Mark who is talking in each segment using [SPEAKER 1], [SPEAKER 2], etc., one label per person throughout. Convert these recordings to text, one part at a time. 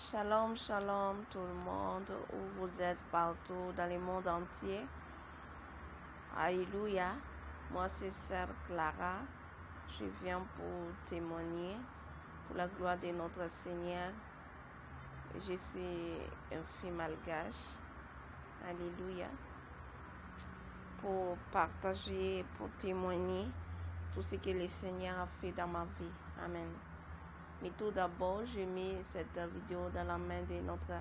[SPEAKER 1] Shalom, shalom tout le monde, où vous êtes partout dans le monde entier. Alléluia. Moi c'est Sœur Clara. Je viens pour témoigner pour la gloire de notre Seigneur. Je suis une fille malgache. Alléluia. Pour partager, pour témoigner tout ce que le Seigneur a fait dans ma vie. Amen. Mais tout d'abord, je mets cette vidéo dans la main de notre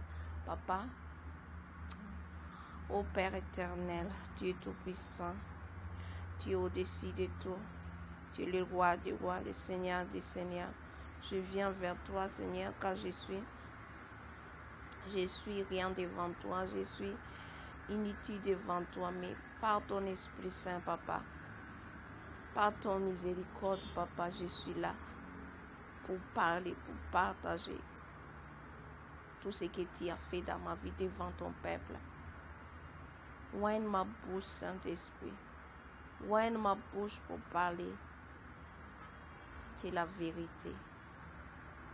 [SPEAKER 1] Papa. Ô Père éternel, tu es tout-puissant, tu es au-dessus de tout, tu es le roi des rois, le Seigneur des seigneurs. Je viens vers toi, Seigneur, car je suis rien devant toi, je suis inutile devant toi, mais par ton Esprit Saint, Papa, par ton miséricorde, Papa, je suis là pour parler, pour partager tout ce que tu as fait dans ma vie devant ton peuple. Ouvre ma bouche, Saint-Esprit. Ouvre ma bouche pour parler de la vérité.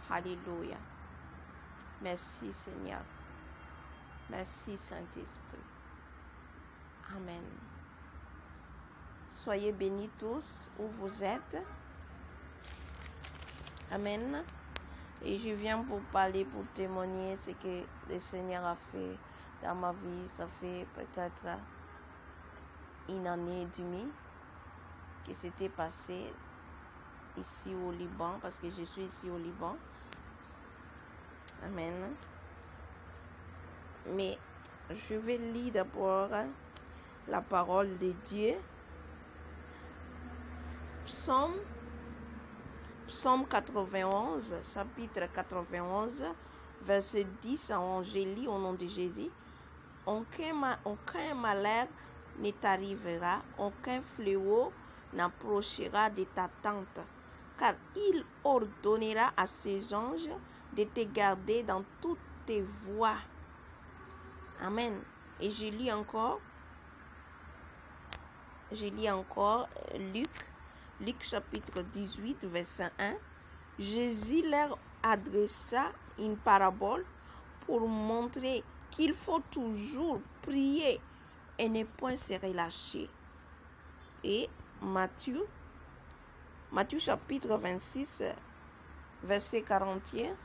[SPEAKER 1] Alléluia. Merci, Seigneur. Merci, Saint-Esprit. Amen. Soyez bénis tous où vous êtes. Amen. Et je viens pour parler, pour témoigner ce que le Seigneur a fait dans ma vie. Ça fait peut-être une année et demie que c'était passé ici au Liban, parce que je suis ici au Liban. Amen. Mais je vais lire d'abord la parole de Dieu. Psaume 91, chapitre 91, verset 10 à 11. Je lis au nom de Jésus. Aucun malheur ne t'arrivera, aucun fléau n'approchera de ta tente, car il ordonnera à ses anges de te garder dans toutes tes voies. Amen. Et je lis encore Luc chapitre 18, verset 1. Jésus leur adressa une parabole pour montrer qu'il faut toujours prier et ne point se relâcher. Et Matthieu chapitre 26, verset 41,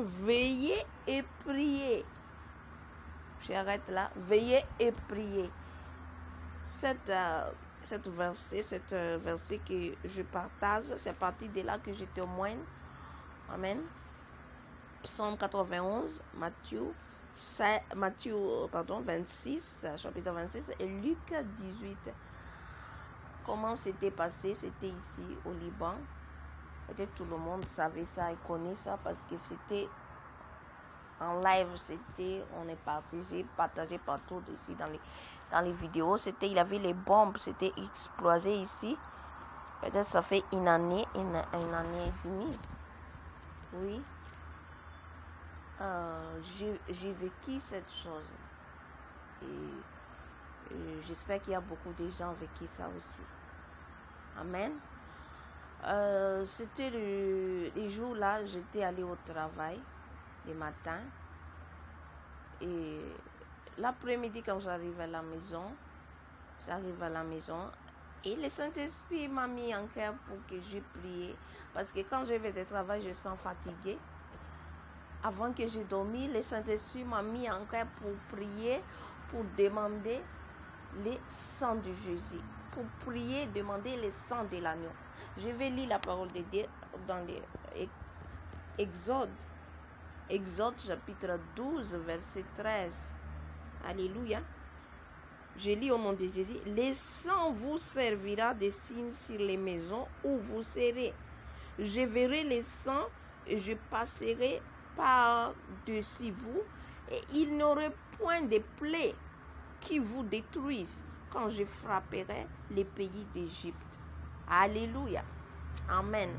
[SPEAKER 1] veillez et priez. J'arrête là. Veillez et priez. Cette verset que je partage, c'est parti de là que je témoigne. Amen. Psaume 91, Matthieu 26, chapitre 26 et Luc 18. Comment c'était passé? C'était ici au Liban. Peut-être tout le monde savait ça et connaît ça parce que c'était en live, on est parti, j'ai partagé partout ici dans les vidéos. Il y avait les bombes, c'était explosé ici. Peut-être ça fait une année et demie. Oui. J'ai vécu cette chose. Et j'espère qu'il y a beaucoup de gens vécu ça aussi. Amen. C'était les jours là, j'étais allée au travail le matin. Et l'après-midi, quand j'arrive à la maison, et le Saint-Esprit m'a mis en cœur pour que je prie. Parce que quand je vais au travail, je sens fatiguée. Avant que je dormisse, le Saint-Esprit m'a mis en cœur pour prier, pour demander le sang de Jésus. Pour prier, demander le sang de l'agneau. Je vais lire la parole de Dieu dans Exode chapitre 12, verset 13. Alléluia. Je lis au nom de Jésus. Le sang vous servira de signe sur les maisons où vous serez. Je verrai le sang et je passerai par-dessus vous, et il n'y aurait point de plaie qui vous détruise quand je frapperai les pays d'Égypte. Alléluia. Amen.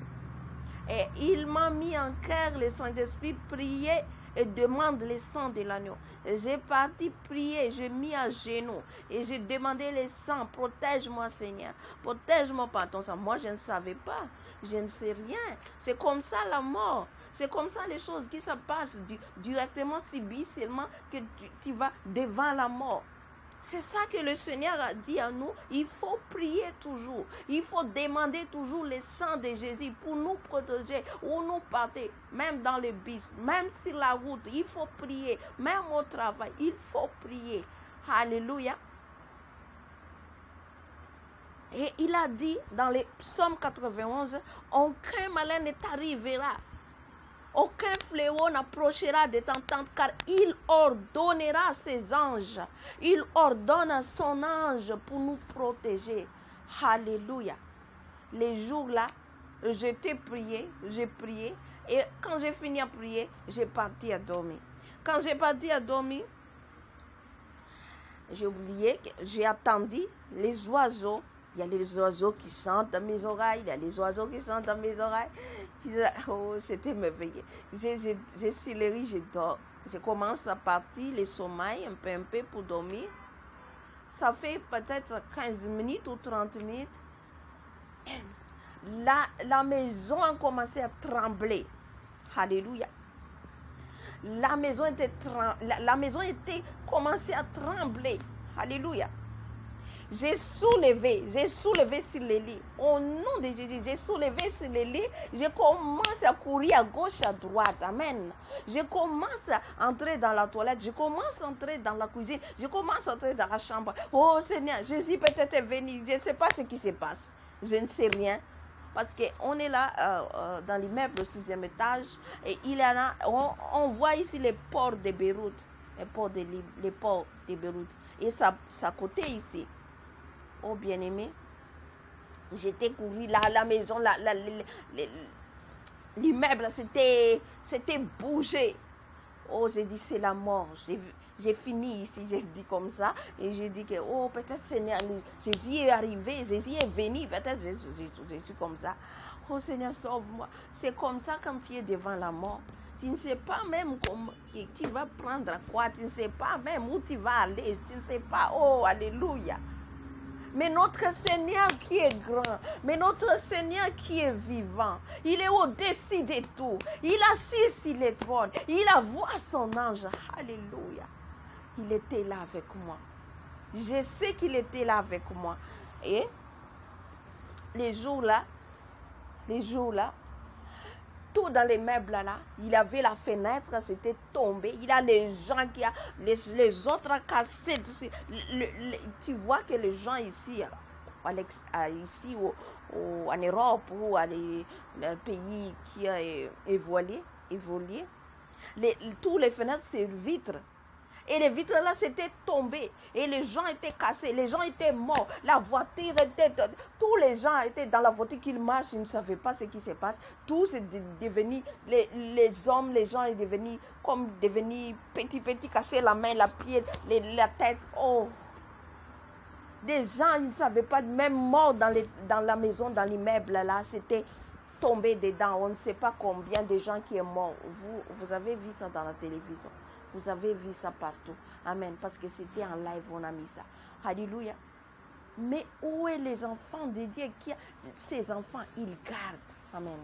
[SPEAKER 1] Et il m'a mis en cœur, le Saint-Esprit, prier et demande le sang de l'agneau. J'ai parti prier, j'ai mis à genoux et j'ai demandé le sang. Protège-moi, Seigneur. Protège-moi par ton sang. Moi, je ne savais pas. Je ne sais rien. C'est comme ça la mort. C'est comme ça les choses qui se passent directement, seulement que tu vas devant la mort. C'est ça que le Seigneur a dit à nous. Il faut prier toujours. Il faut demander toujours le sang de Jésus pour nous protéger. Où nous partons, même dans le bus, même sur la route, il faut prier. Même au travail, il faut prier. Alléluia. Et il a dit dans le psaume 91, aucun malin ne t'arrivera. Aucun fléau n'approchera de ta tente, car il ordonnera ses anges. Il ordonne son ange pour nous protéger. Alléluia. Les jours-là, j'étais prié, j'ai prié. Et quand j'ai fini à prier, j'ai parti à dormir. Quand j'ai parti à dormir, j'ai oublié, j'ai attendu les oiseaux. Il y a les oiseaux qui chantent dans mes oreilles. Il y a les oiseaux qui chantent dans mes oreilles. Oh, c'était merveilleux. J'ai céleri, j'ai dors. Je commence à partir, les sommeils, un peu pour dormir. Ça fait peut-être 15 minutes ou 30 minutes. La maison a commencé à trembler. Alléluia. La maison était commencé à trembler. Alléluia. J'ai soulevé sur le lit. Au nom de Jésus, j'ai soulevé sur le lit. Je commence à courir à gauche, à droite. Amen. Je commence à entrer dans la toilette. Je commence à entrer dans la cuisine. Je commence à entrer dans la chambre. Oh Seigneur, Jésus peut-être est venu. Je ne sais pas ce qui se passe. Je ne sais rien. Parce qu'on est là dans l'immeuble au 6e étage. Et il y en a, on voit ici les ports de Beyrouth. Les ports de Beyrouth. Et ça côté ici. Oh bien-aimé, j'étais couru là, la maison, l'immeuble, c'était bougé. Oh, j'ai dit, c'est la mort. J'ai fini ici, j'ai dit comme ça. Et j'ai dit que, oh, peut-être Seigneur, Jésus est arrivé, Jésus est venu. Peut-être je suis comme ça. Oh Seigneur, sauve-moi. C'est comme ça quand tu es devant la mort. Tu ne sais pas même comment tu vas prendre quoi. Tu ne sais pas même où tu vas aller. Tu ne sais pas. Oh, alléluia. Mais notre Seigneur qui est grand, mais notre Seigneur qui est vivant, il est au-dessus de tout. Il est assis sur le trône. Il envoie son ange. Alléluia. Il était là avec moi. Je sais qu'il était là avec moi. Et les jours-là, tout dans les meubles là, il avait la fenêtre, c'était tombé. Il y a les gens qui les autres ont cassé. Tu vois que les gens ici, en Europe ou dans les pays qui a évolué, tous les fenêtres c'est vitres. Et les vitres là, c'était tombé. Et les gens étaient cassés. Les gens étaient morts. La voiture était... Tous les gens étaient dans la voiture qu'ils marchent. Ils ne savaient pas ce qui se passe. Tout c'est devenu... Les hommes, les gens sont devenus comme devenus petits, cassés la main, la pied, la tête. Oh! Des gens, ils ne savaient pas, même morts dans la maison, dans l'immeuble là, c'était tombé dedans. On ne sait pas combien de gens qui sont morts. Vous avez vu ça dans la télévision. Vous avez vu ça partout. Amen. Parce que c'était en live, on a mis ça. Alléluia. Mais où est les enfants de Dieu? Ces enfants, ils gardent. Amen.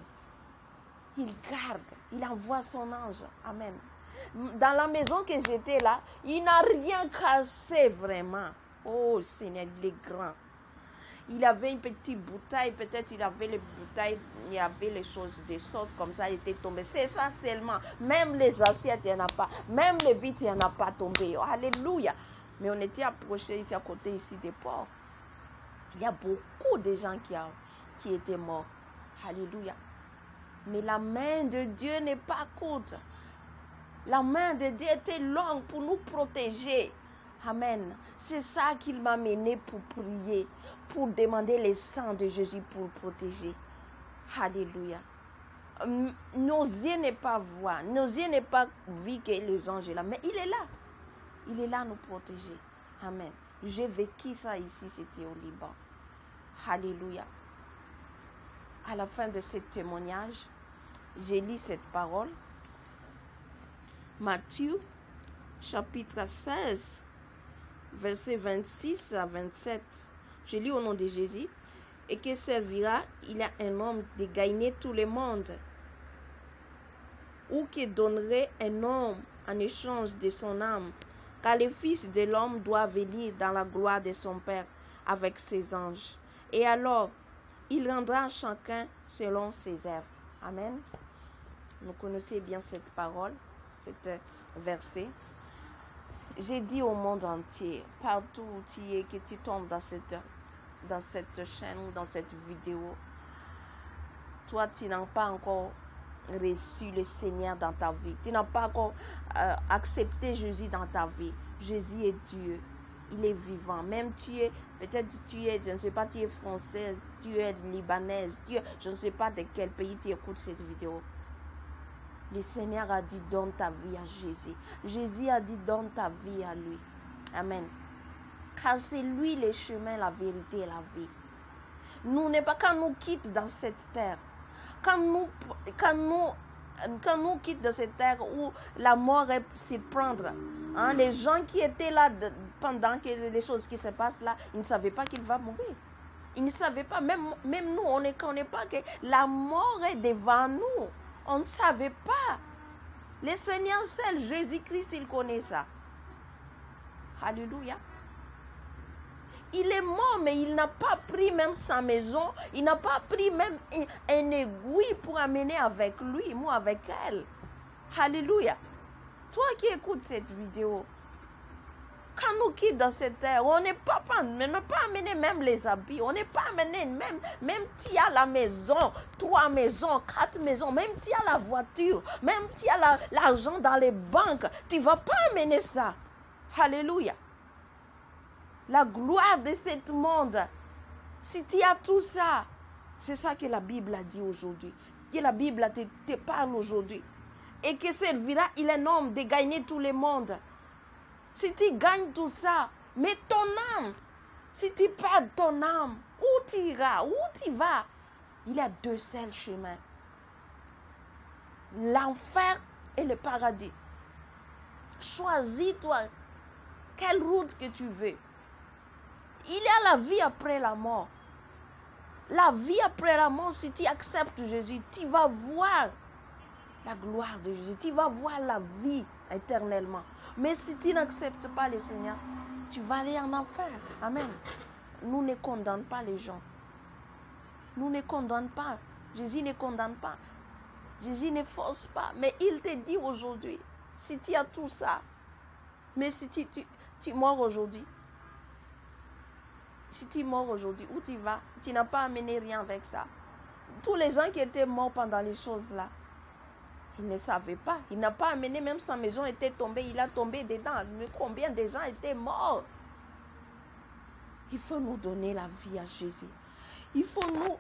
[SPEAKER 1] Ils gardent. Il envoie son ange. Amen. Dans la maison que j'étais là, il n'a rien cassé vraiment. Oh Seigneur, il est grand. Il avait une petite bouteille, peut-être il avait les bouteilles, il y avait les choses, des sauces comme ça, il était tombé. C'est ça seulement. Même les assiettes, il n'y en a pas. Même les vitres, il n'y en a pas tombé. Oh, alléluia. Mais on était approché ici, à côté ici des ports. Il y a beaucoup de gens qui étaient morts. Alléluia. Mais la main de Dieu n'est pas courte. La main de Dieu était longue pour nous protéger. Amen. C'est ça qu'il m'a mené pour prier, pour demander le sang de Jésus pour protéger. Alléluia. Nos yeux n'est pas voir, nos yeux n'est pas vu que les anges sont là, mais il est là. Il est là nous protéger. Amen. J'ai vécu ça ici, c'était au Liban. Alléluia. À la fin de ce témoignage, j'ai lu cette parole. Matthieu, chapitre 16. Versets 26 à 27. Je lis au nom de Jésus. Et que servira, il y a un homme de gagner tout le monde. ou qui donnerait un homme en échange de son âme, car le Fils de l'homme doit venir dans la gloire de son Père avec ses anges. Et alors, il rendra chacun selon ses œuvres. Amen. Vous connaissez bien cette parole, cet verset. J'ai dit au monde entier, partout où tu es, que tu tombes dans cette chaîne ou dans cette vidéo, toi, tu n'as pas encore reçu le Seigneur dans ta vie. Tu n'as pas encore accepté Jésus dans ta vie. Jésus est Dieu. Il est vivant. Même peut-être tu es, je ne sais pas, tu es française, tu es libanaise, je ne sais pas de quel pays tu écoutes cette vidéo. Le Seigneur a dit, donne ta vie à Jésus. Jésus a dit, donne ta vie à lui. Amen. Car c'est lui le chemin, la vérité et la vie. Nous n'est pas quand nous quitte dans cette terre. Quand nous quitte de cette terre où la mort est s'y prendre, hein, les gens qui étaient là pendant que les choses qui se passent là, ils ne savaient pas qu'il va mourir. Ils ne savaient pas, même nous, on ne connaît pas que la mort est devant nous. On ne savait pas. Le Seigneur seul, Jésus-Christ, il connaît ça. Alléluia. Il est mort, mais il n'a pas pris même sa maison. Il n'a pas pris même un aiguille pour amener avec lui, moi avec elle. Alléluia. Toi qui écoutes cette vidéo, quand nous quittons dans cette terre, on n'est pas amené même les habits. On n'est pas amené même tu as la maison, 3 maisons, 4 maisons, même tu as la voiture, même tu as l'argent dans les banques. Tu ne vas pas amener ça. Alléluia. La gloire de ce monde. Si tu as tout ça, c'est ça que la Bible a dit aujourd'hui. Que la Bible te parle aujourd'hui. Et que cette vie-là, il est un homme de gagner tout le monde. Si tu gagnes tout ça, mais ton âme, si tu perds ton âme, où tu iras, où tu vas? Il y a 2 seuls chemins. L'enfer et le paradis. Choisis-toi quelle route que tu veux. Il y a la vie après la mort. La vie après la mort, si tu acceptes Jésus, tu vas voir la gloire de Jésus. Tu vas voir la vie éternellement. Mais si tu n'acceptes pas le Seigneur, tu vas aller en enfer. Amen. Nous ne condamnons pas les gens. Nous ne condamnons pas. Jésus ne condamne pas. Jésus ne force pas. Mais il te dit aujourd'hui, si tu as tout ça, mais si tu meurs aujourd'hui, si tu meurs aujourd'hui, où tu vas? Tu n'as pas amené rien avec ça. Tous les gens qui étaient morts pendant les choses là, ils ne savaient pas. Il n'a pas amené, même sa maison était tombée, il a tombé dedans. Mais combien de gens étaient morts? Il faut nous donner la vie à Jésus. Il faut nous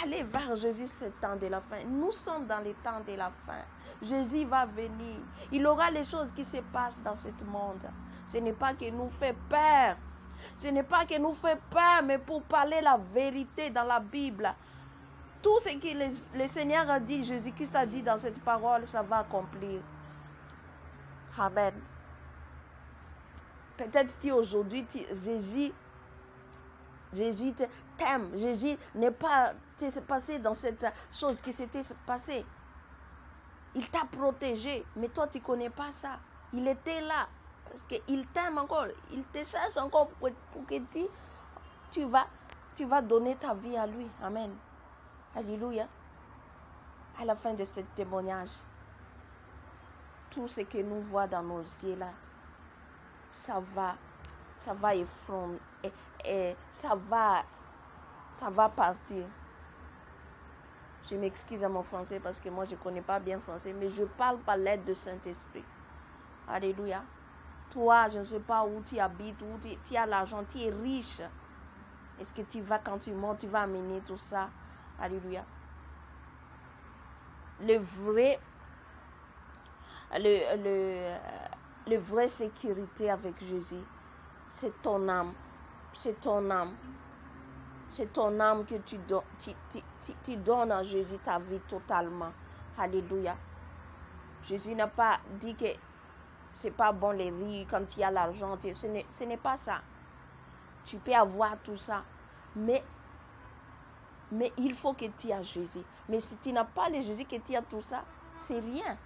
[SPEAKER 1] aller vers Jésus ce temps de la fin. Nous sommes dans les temps de la fin. Jésus va venir. Il aura les choses qui se passent dans ce monde. Ce n'est pas que nous fait peur. Ce n'est pas que nous fait peur, mais pour parler la vérité dans la Bible. Tout ce que le Seigneur a dit, Jésus-Christ a dit dans cette parole, ça va accomplir. Amen. Peut-être que aujourd'hui, Jésus t'aime. Jésus n'est pas passé dans cette chose qui s'était passée. Il t'a protégé, mais toi, tu ne connais pas ça. Il était là, parce qu'il t'aime encore. Il te cherche encore pour que tu vas donner ta vie à lui. Amen. Alléluia. À la fin de ce témoignage, tout ce que nous voyons dans nos yeux là, ça va effondrer et ça va partir. Je m'excuse à mon français parce que moi je ne connais pas bien français, mais je parle par l'aide du Saint-Esprit. Alléluia. Toi, je ne sais pas où tu habites, où tu as l'argent, tu es riche. Est-ce que tu vas, quand tu montes, tu vas amener tout ça? Alléluia. Le vrai sécurité avec Jésus, c'est ton âme. C'est ton âme. C'est ton âme que tu donnes à Jésus ta vie totalement. Alléluia. Jésus n'a pas dit que c'est pas bon les riches quand tu as l'argent. Ce n'est pas ça. Tu peux avoir tout ça. Mais il faut que tu aies Jésus. Mais si tu n'as pas le Jésus, que tu as tout ça, c'est rien.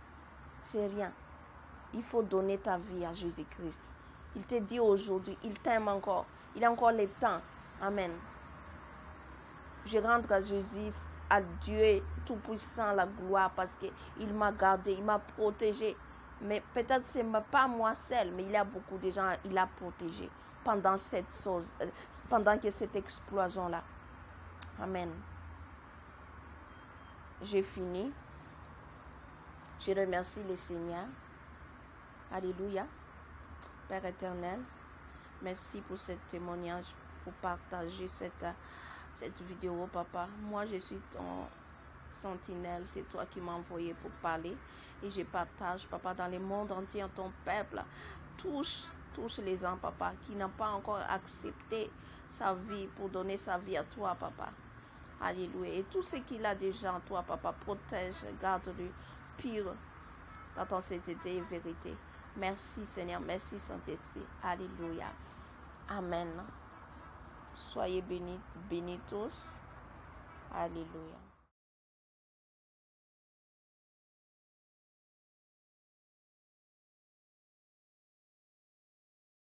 [SPEAKER 1] c'est rien. Il faut donner ta vie à Jésus-Christ. Il te dit aujourd'hui, il t'aime encore. Il a encore le temps. Amen. Je rends à Jésus, à Dieu Tout-Puissant, la gloire parce qu'il m'a gardé, il m'a protégé. Mais peut-être ce n'est pas moi seul, mais il y a beaucoup de gens, il a protégé pendant que cette explosion-là. Amen. J'ai fini. Je remercie le Seigneur. Alléluia. Père éternel, merci pour ce témoignage, pour partager cette vidéo, papa. Moi, je suis ton sentinelle. C'est toi qui m'as envoyé pour parler. Et je partage, papa, dans le monde entier, ton peuple. Touche les gens, papa, qui n'ont pas encore accepté sa vie pour donner sa vie à toi, papa. Alléluia. Et tout ce qu'il a déjà en toi, papa, protège, garde-le pur dans ton sainteté et vérité. Merci, Seigneur. Merci, Saint-Esprit. Alléluia. Amen. Soyez bénis tous. Alléluia.